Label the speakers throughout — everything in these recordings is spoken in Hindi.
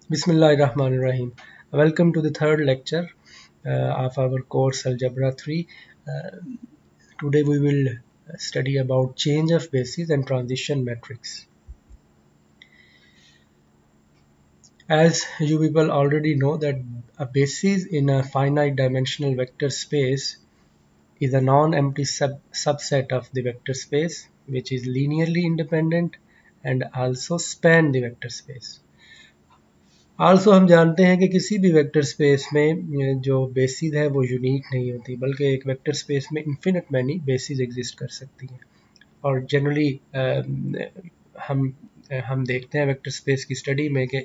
Speaker 1: Bismillahirrahmanirrahim. Welcome to the third lecture of our course Algebra 3. Uh, Today we will study about change of basis and transition matrix. As you people already know that a basis in a finite dimensional vector space is a non-empty subset of the vector space which is linearly independent and also span the vector space. Also हम जानते हैं कि किसी भी वेक्टर स्पेस में जो बेसिस है वो यूनिक नहीं होती, बल्कि एक वेक्टर स्पेस में इन्फिनिट मैनी बेसिस एग्जिस्ट कर सकती हैं। और जनरली हम हम देखते हैं वेक्टर स्पेस की स्टडी में कि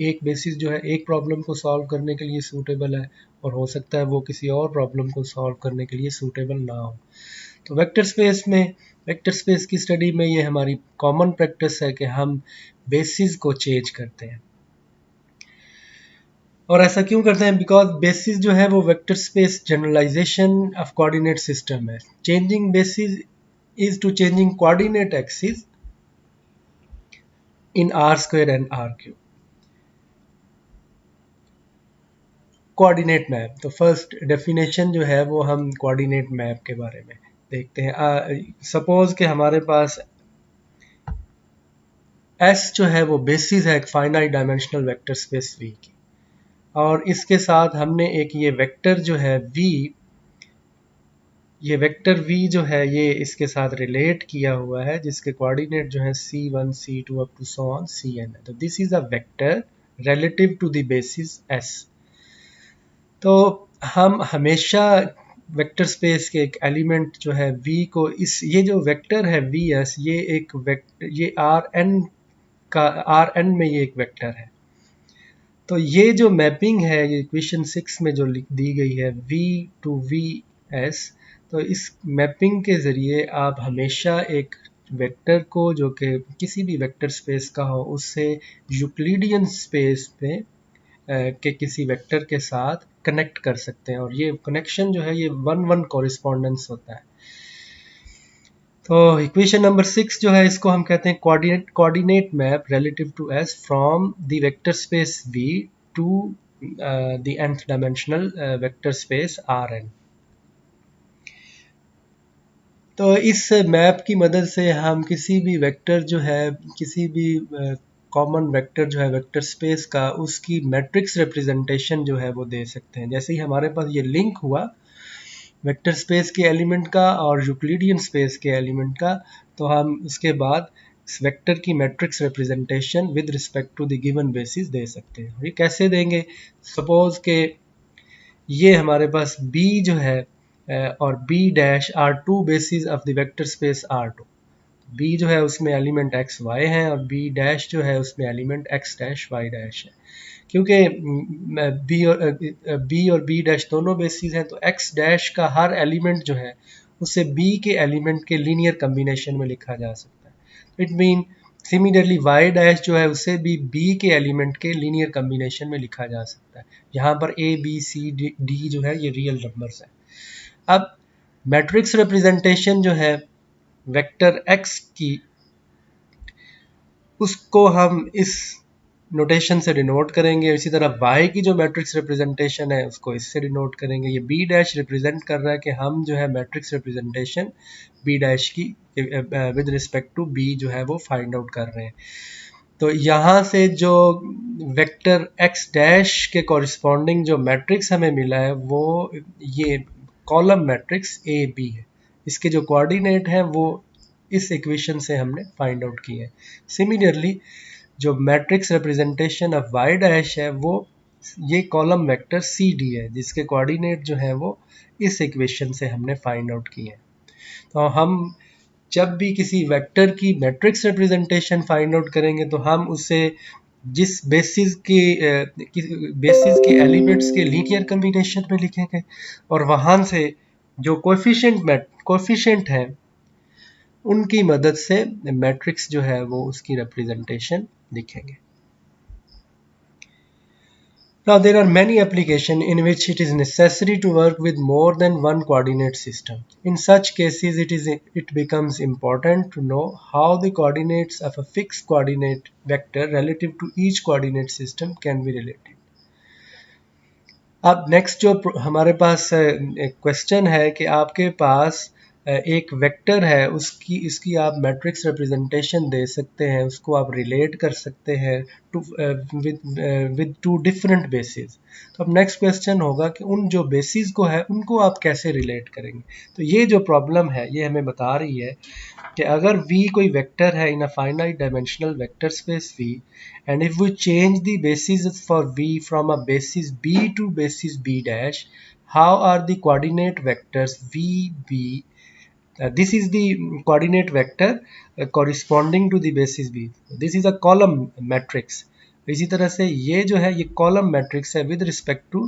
Speaker 1: एक बेसिस जो है एक प्रॉब्लम को सॉल्व करने के लिए सूटेबल है और हो सकता है वो किसी और प्रॉब्लम को सॉल्व करने के लिए सूटेबल ना हो। तो वेक्टर स्पेस की स्टडी में ये हमारी कॉमन प्रैक्टिस है कि हम बेसिस को चेंज करते हैं। और ऐसा क्यों करते हैं? बिकॉज बेसिस जो है वो vector space generalization of coordinate system है। Changing basis is to changing coordinate axis in R square and R cube. Coordinate map, तो फर्स्ट डेफिनेशन जो है वो हम कोऑर्डिनेट मैप के बारे में देखते हैं। सपोज कि हमारे पास एस जो है वो बेसिस है एक finite dimensional vector space V की, और इसके साथ हमने एक ये वेक्टर जो है वी, ये वेक्टर v जो है ये इसके साथ रिलेट किया हुआ है जिसके कोऑर्डिनेट जो है c1 c2 up to so on cn है। तो this is a vector relative to the basis s। तो हम हमेशा वेक्टर स्पेस के एक एलिमेंट जो है v को इस ये जो वेक्टर है vs ये एक वेक्टर ये rn का rn में ये एक वेक्टर है। तो ये जो मैपिंग है ये इक्वेशन 6 में जो दी गई है v टू vs, तो इस मैपिंग के ज़रिए आप हमेशा एक वेक्टर को जो कि किसी भी वेक्टर स्पेस का हो उससे यूक्लिडियन स्पेस में के किसी वेक्टर के साथ कनेक्ट कर सकते हैं, और ये कनेक्शन जो है ये वन वन कॉरिस्पॉन्डेंस होता है। तो इक्वेशन नंबर 6 जो है इसको हम कहते हैं coordinate map relative to S from the vector space V to the nth dimensional vector space R N. तो इस मैप की मदद से हम किसी भी वेक्टर जो है किसी भी कॉमन वेक्टर जो है वेक्टर स्पेस का उसकी मैट्रिक्स रिप्रेजेंटेशन जो है वो दे सकते हैं। जैसे ही हमारे पास ये लिंक हुआ वेक्टर स्पेस के एलिमेंट का और यूक्लिडियन स्पेस के एलिमेंट का, तो हम उसके बाद इस वेक्टर की matrix representation with respect to the given basis दे सकते हैं। ये कैसे देंगे? सपोज के ये हमारे पास B जो है और B dash are two basis of the vector space R2। B जो है उसमें एलिमेंट x y है और B डैश जो है उसमें element x dash y dash है। क्योंकि B और B डैश दोनों बेसिस हैं तो x डैश का हर एलिमेंट जो है उसे B के एलिमेंट के लीनियर कम्बिनेशन में लिखा जा सकता है। It mean similarly y dash जो है उसे भी B के एलिमेंट के लीनियर कम्बिनेशन में लिखा जा सकता है। यहाँ पर A B C D जो है ये रियल नंबर्स है। अब मैट्रिक्स रिप्रेजेंटेशन जो है वेक्टर x की उसको हम इस नोटेशन से डिनोट करेंगे। इसी तरह y की जो मैट्रिक्स रिप्रेजेंटेशन है उसको इससे डिनोट करेंगे। ये b डैश रिप्रेजेंट कर रहा है कि हम जो है मैट्रिक्स रिप्रेजेंटेशन b डैश की विद रिस्पेक्ट टू b जो है वो फाइंड आउट कर रहे हैं। तो यहाँ से जो वेक्टर x डैश के कॉरिस्पॉन्डिंग जो मैट्रिक्स हमें मिला है वो ये कॉलम मैट्रिक्स ए बी है। इसके जो कोऑर्डिनेट हैं वो इस इक्वेशन से हमने फाइंड आउट किए हैं। सिमिलरली जो matrix representation of y dash है वो ये कॉलम वेक्टर सी डी है जिसके कोऑर्डिनेट जो है वो इस इक्वेशन से हमने फाइंड आउट किए हैं। तो हम जब भी किसी वेक्टर की मैट्रिक्स रिप्रेजेंटेशन फाइंड आउट करेंगे तो हम उसे जिस बेसिस के एलिमेंट्स के लीनियर कम्बिनेशन में लिखेंगे और वहां से जो कोफिशिएंट है उनकी मदद से मैट्रिक्स जो है वो उसकी रिप्रेजेंटेशन लिखेंगे। Now there are many applications in which it is necessary to work with more than one coordinate system. In such cases, it becomes important to know how the coordinates of a fixed coordinate vector relative to each coordinate system can be related. अब नेक्स्ट जो हमारे पास एक क्वेश्चन है कि आपके पास एक वेक्टर है, उसकी इसकी आप मैट्रिक्स रिप्रेजेंटेशन दे सकते हैं, उसको आप रिलेट कर सकते हैं to with two different basis. तो अब नेक्स्ट क्वेश्चन होगा कि उन जो बेसिस को है उनको आप कैसे रिलेट करेंगे। तो ये जो प्रॉब्लम है ये हमें बता रही है कि अगर v कोई वेक्टर है in a finite dimensional vector space v, and if we change the basis for v from a basis b to basis b dash, how are the coordinate vectors v b, this is the coordinate vector corresponding to the basis b, this is a column matrix। इसी तरह से ये जो है ये कॉलम मैट्रिक्स है with respect to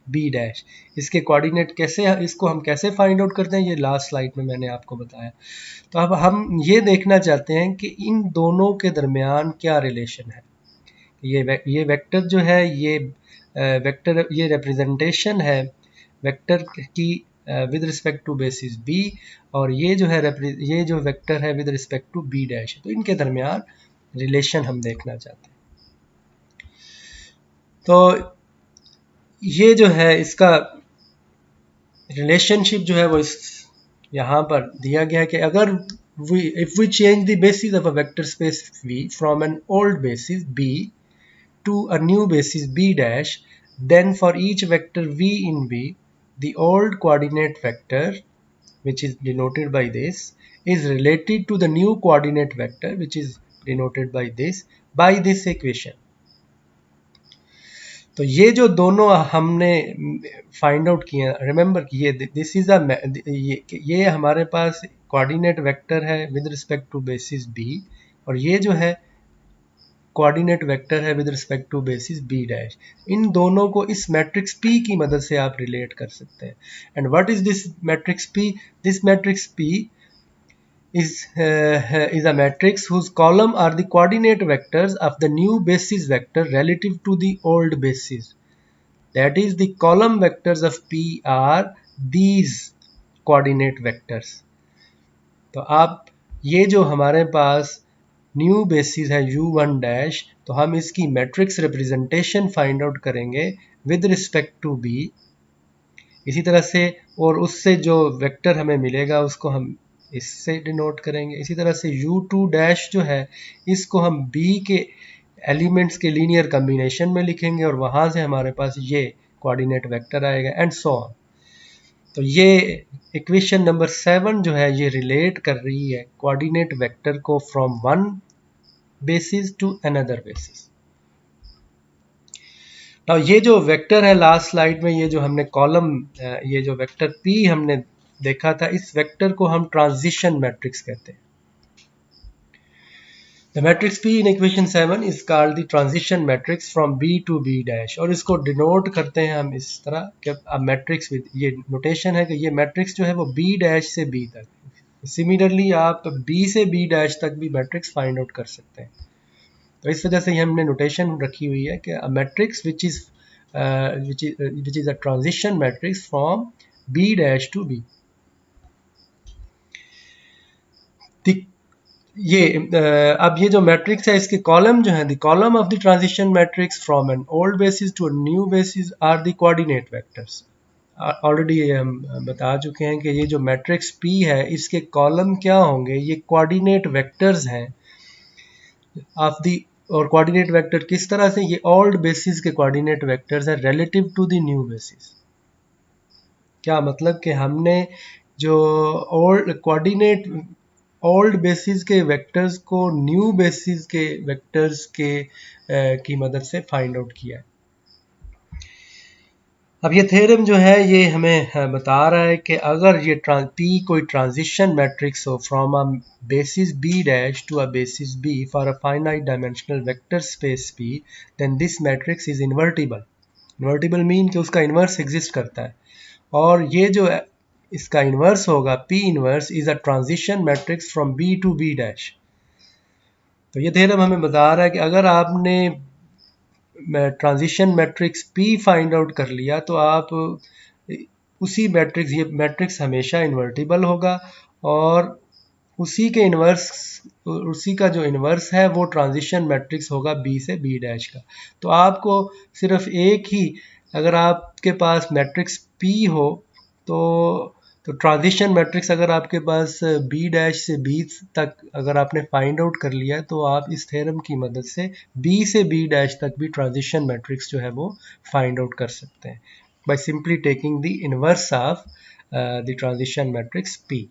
Speaker 1: B dash, इसके कोऑर्डिनेट कैसे, इसको हम कैसे फाइंड आउट करते हैं ये लास्ट स्लाइड में मैंने आपको बताया। तो अब हम ये देखना चाहते हैं कि इन दोनों के दरमियान क्या रिलेशन है। ये वेक्टर जो है ये वेक्टर, ये रिप्रेजेंटेशन है वेक्टर की with respect to basis b, और ये जो है ये जो वेक्टर है with respect to b dash, तो इनके दरमियान रिलेशन हम देखना चाहते हैं। तो ये जो है इसका रिलेशनशिप जो है वो इस यहाँ पर दिया गया है कि अगर if we change the basis of a vector space v from an old basis b to a new basis b dash, then for each vector v in b, the old coordinate vector, which is denoted by this, is related to the new coordinate vector, which is denoted by this equation। तो ये जो दोनों हमने फाइंड आउट किए, रिमेंबर कि ये दिस इज अ ये हमारे पास कोऑर्डिनेट वेक्टर है with respect to basis b, और ये जो है कोऑर्डिनेट वेक्टर है with respect to basis b dash. इन दोनों को इस मैट्रिक्स p की मदद से आप रिलेट कर सकते हैं। And what is this matrix p? This matrix p is a matrix whose column are the coordinate vectors of the new basis vector relative to the old basis. That is, the column vectors of P are these coordinate vectors। तो आप ये जो हमारे पास न्यू बेसिस है u1 डैश, तो हम इसकी मैट्रिक्स रिप्रेजेंटेशन फाइंड आउट करेंगे विद रिस्पेक्ट टू b। इसी तरह से और उससे जो वेक्टर हमें मिलेगा उसको हम इससे डिनोट करेंगे। इसी तरह से u2 डैश जो है इसको हम b के एलिमेंट्स के लीनियर कॉम्बिनेशन में लिखेंगे और वहां से हमारे पास ये कोऑर्डिनेट वेक्टर आएगा एंड सो ऑन। तो ये इक्वेशन नंबर 7 जो है ये रिलेट कर रही है कोऑर्डिनेट वेक्टर को from one basis to another basis. अब ये जो वेक्टर है लास्ट स्लाइड में, ये जो हमने कॉलम, ये जो वेक्टर p हमने देखा था, इस वेक्टर को हम ट्रांजिशन मैट्रिक्स कहते हैं। The matrix P in equation 7 is called the transition matrix from B to B dash, और इसको डिनोट करते हैं हम इस तरह कि अब मैट्रिक्स विद ये नोटेशन है कि ये मैट्रिक्स जो है वो B डैश से B तक, सिमिलरली आप B से B डैश तक भी मैट्रिक्स फाइंड आउट कर सकते हैं। तो इस वजह से हमने नोटेशन रखी हुई है कि a matrix which is a transition matrix from B dash to B। ये अब ये जो मैट्रिक्स है इसके कॉलम जो है, the column of the transition matrix from an old basis to a new basis are the coordinate vectors. Already ये हम बता चुके हैं कि ये जो मैट्रिक्स P है इसके कॉलम क्या होंगे, ये कोऑर्डिनेट वेक्टर्स हैं ऑफ द, और कोऑर्डिनेट वेक्टर किस तरह से, ये ओल्ड बेसिस के कोऑर्डिनेट वेक्टर्स है relative to the new basis. क्या मतलब कि हमने जो ओल्ड कोऑर्डिनेट ओल्ड बेसिस के वेक्टर्स को न्यू बेसिस के वेक्टर्स के की मदद से फाइंड आउट किया है। अब ये थ्योरम जो है ये हमें बता रहा है कि अगर ये P कोई ट्रांजिशन मैट्रिक्स हो from a basis B dash to a basis B for a finite dimensional vector space P, then this matrix is invertible. Invertible mean कि उसका इन्वर्स एग्जिस्ट करता है, और ये जो इसका इन्वर्स होगा P inverse is a transition matrix from B to B dash. तो ये थ्योरम हमें बता रहा है कि अगर आपने transition matrix P find out कर लिया तो आप उसी मैट्रिक्स, ये मैट्रिक्स हमेशा इन्वर्टिबल होगा और उसी के इन्वर्स, उसी का जो इन्वर्स है वो ट्रांजिशन मैट्रिक्स होगा B से B डैश का। तो आपको सिर्फ एक ही, अगर आपके पास मैट्रिक्स P हो तो ट्रांजिशन मैट्रिक्स अगर आपके पास B डैश से B तक अगर आपने फाइंड आउट कर लिया तो आप इस थ्योरम की मदद से B से B डैश तक भी ट्रांजिशन मैट्रिक्स जो है वो फाइंड आउट कर सकते हैं by simply taking the inverse of the transition matrix P।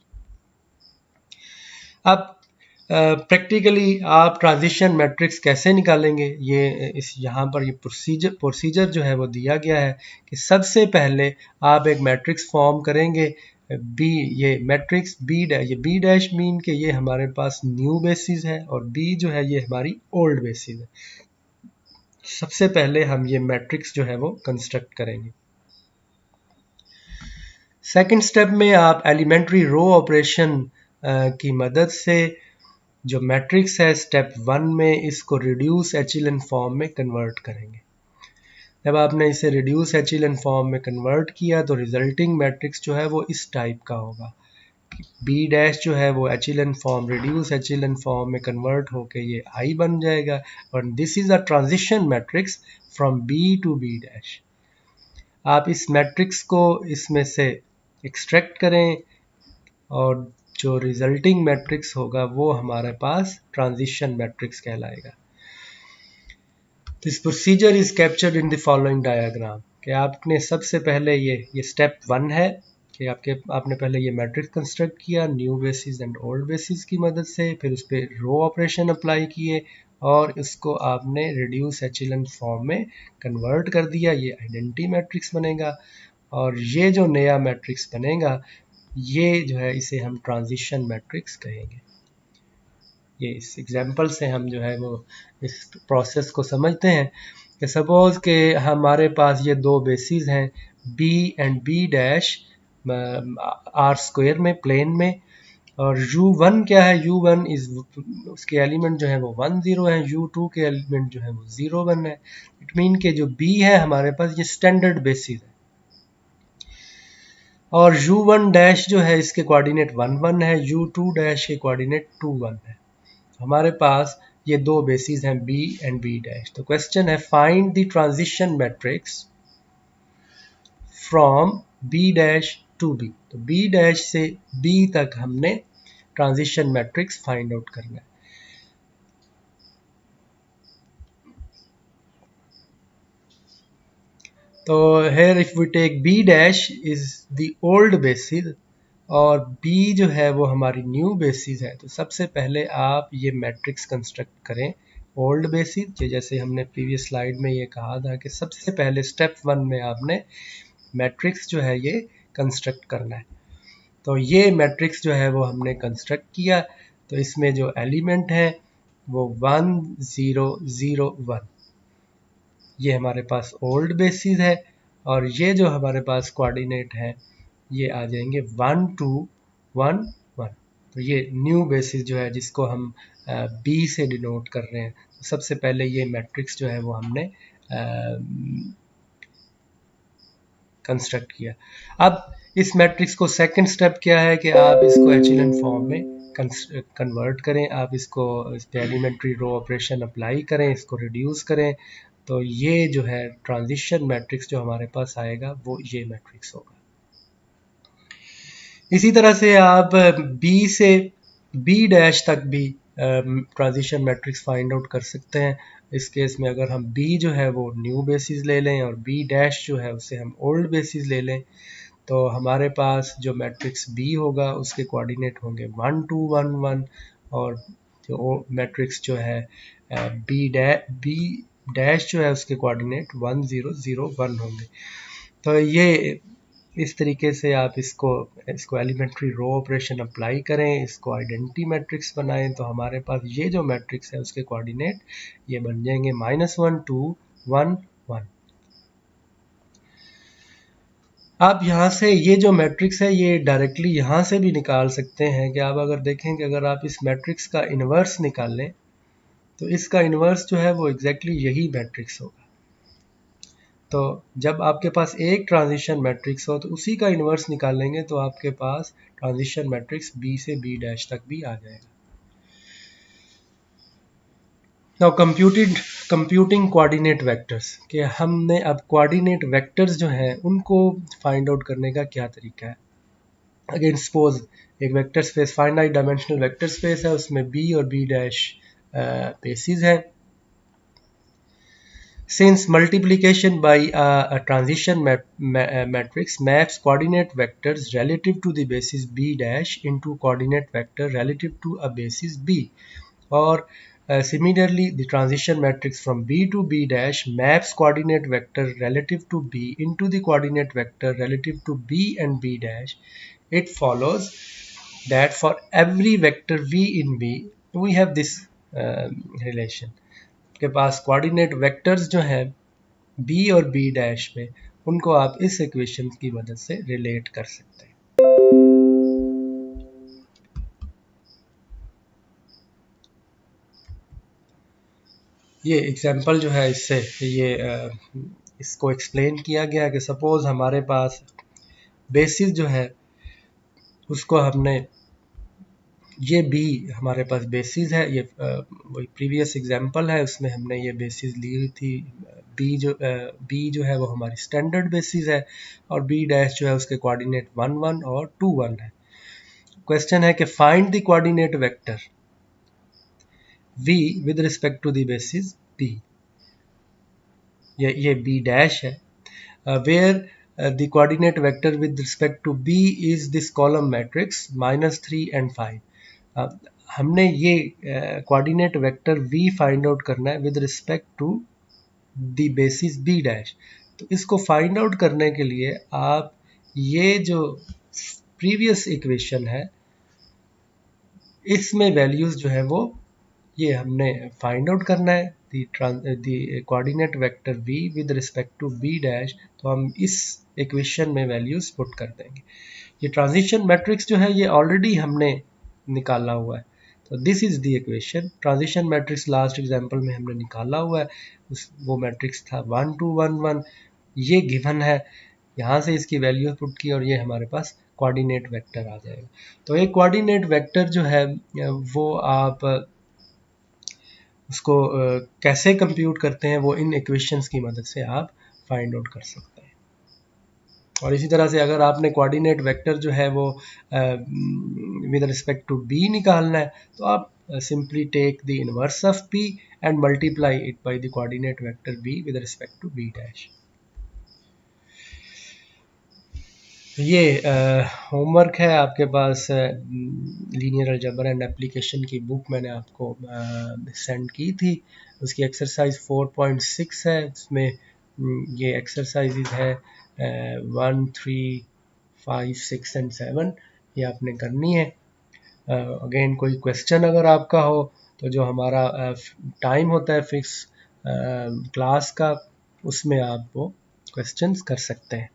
Speaker 1: अब प्रैक्टिकली आप ट्रांजिशन मैट्रिक्स कैसे निकालेंगे, ये इस यहाँ पर ये प्रोसीजर जो है वो दिया गया है कि सबसे पहले आप एक मैट्रिक्स फॉर्म करेंगे बी, ये मैट्रिक्स बी डैश, ये बी डैश मीन के ये हमारे पास न्यू बेसिस है और बी जो है ये हमारी ओल्ड बेसिस है। सबसे पहले हम ये मैट्रिक्स जो है वो कंस्ट्रक्ट करेंगे। सेकंड स्टेप में आप एलिमेंट्री रो ऑपरेशन की मदद से जो मैट्रिक्स है स्टेप 1 में इसको रिड्यूस एचिलन फॉर्म में कन्वर्ट करेंगे। जब आपने इसे रिड्यूस एचिलन फॉर्म में कन्वर्ट किया तो रिजल्टिंग मैट्रिक्स जो है वो इस टाइप का होगा। बी डैश जो है वो echelon form, reduce echelon form में कन्वर्ट होके ये आई बन जाएगा और this is a transition matrix from B to B dash. आप इस मैट्रिक्स को इसमें से एक्सट्रैक्ट करें और जो रिजल्टिंग मैट्रिक्स होगा वो हमारे पास ट्रांजिशन मैट्रिक्स कहलाएगा। This procedure is captured in the following diagram कि आपने सबसे पहले ये स्टेप 1 है कि आपने पहले ये मैट्रिक्स कंस्ट्रक्ट किया new basis and old basis की मदद से, फिर उस पर रो ऑपरेशन अप्लाई किए और इसको आपने रिड्यूस एचिलन फॉर्म में कन्वर्ट कर दिया, ये आइडेंटिटी मैट्रिक्स बनेगा और ये जो नया मैट्रिक्स बनेगा ये जो है इसे हम ट्रांजिशन मैट्रिक्स कहेंगे। ये इस एग्जांपल से हम जो है वो इस प्रोसेस को समझते हैं कि सपोज के हमारे पास ये दो बेसिस हैं b and b dash R square में प्लेन में और u1 क्या है, u1 इज उसके एलिमेंट जो है वो 1 0 है, u2 के एलिमेंट जो है वो 0 1 है। इट मीन के जो b है हमारे पास ये स्टैंडर्ड बेसिस है और u1 डैश जो है इसके कोऑर्डिनेट 1 1 है, u2 डैश के कोऑर्डिनेट 2 1 है। हमारे पास ये दो बेसिस हैं b एंड b डैश। तो क्वेश्चन है find the transition matrix from b dash to b। तो b डैश से b तक हमने ट्रांजिशन मैट्रिक्स फाइंड आउट करना है। तो here if we take b dash is the old basis और b जो है वो हमारी न्यू बेसिस है, तो सबसे पहले आप ये मैट्रिक्स कंस्ट्रक्ट करें ओल्ड बेसिस, जैसे हमने प्रीवियस स्लाइड में ये कहा था कि सबसे पहले स्टेप 1 में आपने मैट्रिक्स जो है ये कंस्ट्रक्ट करना है। तो ये मैट्रिक्स जो है वो हमने कंस्ट्रक्ट किया, तो इसमें जो एलिमेंट है वो 1 0 0 1, ये हमारे पास ओल्ड बेसिस है और ये जो हमारे पास कोऑर्डिनेट है ये आ जाएंगे 1 2 1 1। तो ये न्यू बेसिस जो है जिसको हम b से डिनोट कर रहे हैं। तो सबसे पहले ये मैट्रिक्स जो है वो हमने कंस्ट्रक्ट किया। अब इस मैट्रिक्स को सेकंड स्टेप क्या है कि आप इसको एचिलन फॉर्म में कन्वर्ट करें, आप इसको एलिमेंट्री रो ऑपरेशन अप्लाई करें, इसको रिड्यूस करें, तो ये जो है ट्रांजिशन मैट्रिक्स जो हमारे पास आएगा वो ये मैट्रिक्स होगा। इसी तरह से आप b से b डैश तक भी ट्रांजिशन मैट्रिक्स फाइंड आउट कर सकते हैं। इस केस में अगर हम b जो है वो न्यू बेसिस ले लें और b डैश जो है उसे हम ओल्ड बेसिस ले लें, तो हमारे पास जो मैट्रिक्स b होगा उसके कोऑर्डिनेट होंगे 1 2 1 1 और जो मैट्रिक्स जो है b डैश जो है उसके कोऑर्डिनेट 1 0 0 1 होंगे। तो ये इस तरीके से आप इसको एलिमेंट्री रो ऑपरेशन अप्लाई करें, इसको आइडेंटिटी मैट्रिक्स बनाएं, तो हमारे पास ये जो मैट्रिक्स है उसके कोऑर्डिनेट ये बन जाएंगे -1 2 1 1। आप यहाँ से ये जो मैट्रिक्स है ये डायरेक्टली यहाँ से भी निकाल सकते हैं कि आप अगर देखें कि अगर आप इस मैट्रिक्स का इन्वर्स निकाल लें तो इसका इन्वर्स जो है वो एग्जैक्टली यही मैट्रिक्स होगा। तो जब आपके पास एक ट्रांजिशन मैट्रिक्स हो तो उसी का इन्वर्स निकालेंगे तो आपके पास ट्रांजिशन मैट्रिक्स बी से बी डैश तक भी आ जाएगा। नाउ कंप्यूटिंग कोऑर्डिनेट वेक्टर्स कि हमने अब कोऑर्डिनेट वेक्टर्स जो हैं उनको फाइंड आउट करने का क्या तरीका है। अगेन सपोज एक vector space finite dimensional vector space है, उसमें बी और बी डैश बेसिस है। Since multiplication by a transition matrix maps coordinate vectors relative to the basis b dash into coordinate vector relative to a basis b, or similarly the transition matrix from b to b dash maps coordinate vector relative to b into the coordinate vector relative to b and b dash. It follows that for every vector v in b we have this relation के पास कोऑर्डिनेट वेक्टर्स जो हैं बी और बी डैश में, उनको आप इस इक्वेशन की मदद से रिलेट कर सकते हैं। ये एग्जांपल जो है इससे ये इसको एक्सप्लेन किया गया कि सपोज हमारे पास बेसिस जो है उसको हमने, ये बी हमारे पास बेसिस है, ये वही प्रीवियस एग्जांपल है उसमें हमने ये बेसिस ली हुई थी। बी जो है वो हमारी स्टैंडर्ड बेसिस है और बी डैश जो है उसके कोऑर्डिनेट 1 1 और 2 1 है। क्वेश्चन है कि find the coordinate vector v with respect to the basis b, ये b डैश है, where the coordinate vector with respect to b is this column matrix -3 and 5. हमने ये coordinate vector v find out करना है with respect to the basis b dash. तो इसको फाइंड आउट करने के लिए आप ये जो प्रीवियस इक्वेशन है इसमें वैल्यूज जो है वो ये हमने फाइंड आउट करना है the coordinate vector v with respect to b dash. तो हम इस इक्वेशन में वैल्यूज पुट कर देंगे। ये ट्रांजिशन मैट्रिक्स जो है ये ऑलरेडी हमने निकाला हुआ है, तो this is the equation. Transition matrix last example में हमने निकाला हुआ है, वो मैट्रिक्स था 1 2 1 1, ये गिवन है, यहाँ से इसकी वैल्यू पुट की और ये हमारे पास कोऑर्डिनेट वेक्टर आ जाएगा। तो एक कोऑर्डिनेट वेक्टर जो है वो आप उसको कैसे कंप्यूट करते हैं वो इन इक्वेशंस की मदद से आप फाइंड आउट कर सकते हैं। और इसी तरह से अगर आपने कोऑर्डिनेट वेक्टर जो है वो विद रिस्पेक्ट टू बी निकालना है तो आप simply take the inverse of B and multiply it by the coordinate vector B with respect to B dash. ये होमवर्क है आपके पास, लीनियर अलजेब्रा एंड एप्लीकेशन की बुक मैंने आपको सेंड की थी, उसकी एक्सरसाइज 4.6 है, उसमें ये एक्सरसाइजेज है 1 3 5 6 एंड 7, ये आपने करनी है। अगेन कोई क्वेश्चन अगर आपका हो तो जो हमारा टाइम होता है फिक्स क्लास का, उसमें आप वो क्वेश्चंस कर सकते हैं।